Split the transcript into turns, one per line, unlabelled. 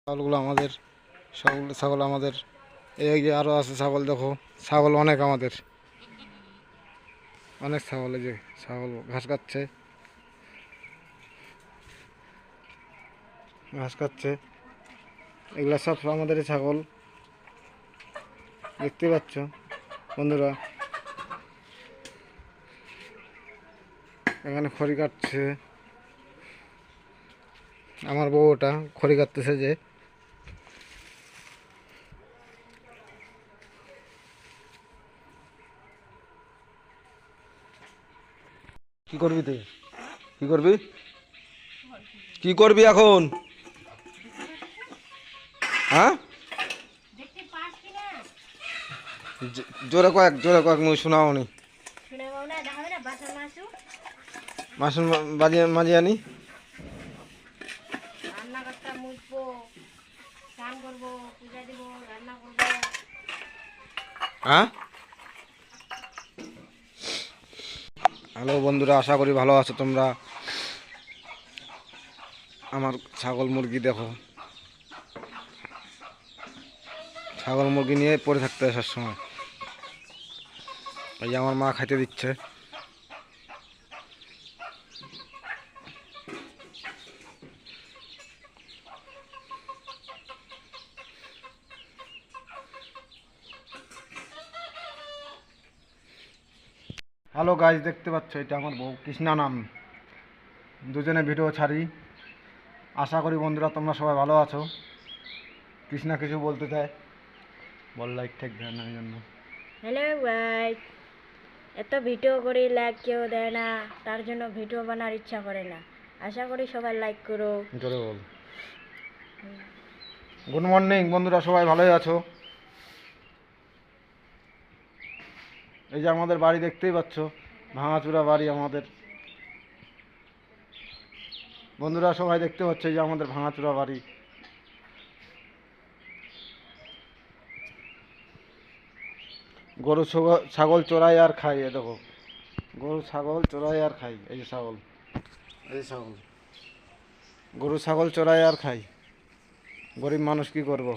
ছাগলগুলো আমাদের, সবগুলো ছাগল আমাদের। এই যে আরও আছে ছাগল, দেখো ছাগল অনেক আমাদের, অনেক ছাগল। এই যে ছাগল ঘাস খাচ্ছে, ঘাস খাচ্ছে। এগুলো সব আমাদেরই ছাগল, দেখতে পাচ্ছ বন্ধুরা। এখানে খড়ি কাটছে আমার বউটা, খড়ি কাটতেছে যে। কি করবি তুই? কি করবি? কি করবি এখন? হ্যাঁ, জোরে কয়েক, জোরে কয়েক, মুই শোনাও নি। মাসুন বাজিয়ে মাঝিয়ে আনি। হ্যাঁ, হ্যালো বন্ধুরা, আশা করি ভালো আছো তোমরা। আমার ছাগল মুরগি দেখো, ছাগল মুরগি নিয়ে পড়ে থাকতে হয় সবসময়। এই যে আমার মা খাইতে দিচ্ছে। হ্যালো গাইজ, দেখতে পাচ্ছ এটা আমার বউ কৃষ্ণা নাম। দুজনে ভিডিও ছাড়ি। আশা করি বন্ধুরা তোমরা সবাই ভালো আছো। কৃষ্ণা কিছু বলতে চায়, বল। লাইক ঠেক দেয় না এই জন্য।
হ্যালো গাইস, এত ভিডিও করি লাইক কেউ দেয় না, তার জন্য ভিডিও বানার ইচ্ছা করে না। আশা করি সবাই লাইক করো।
জোরে বল। গুড মর্নিং বন্ধুরা, সবাই ভালোই আছো? এই যে আমাদের বাড়ি দেখতেই পাচ্ছ, ভাঙাচুরা বাড়ি আমাদের। বন্ধুরা সবাই দেখতে পাচ্ছ, এই যে আমাদের ভাঙাচুরা বাড়ি। গরু ছাগল চড়াই আর খাই, এ দেখো গরু ছাগল চড়াই আর খাই। এই যে ছাগল, এই যে ছাগল, গরু ছাগল চড়াই আর খাই। গরিব মানুষ কি করব।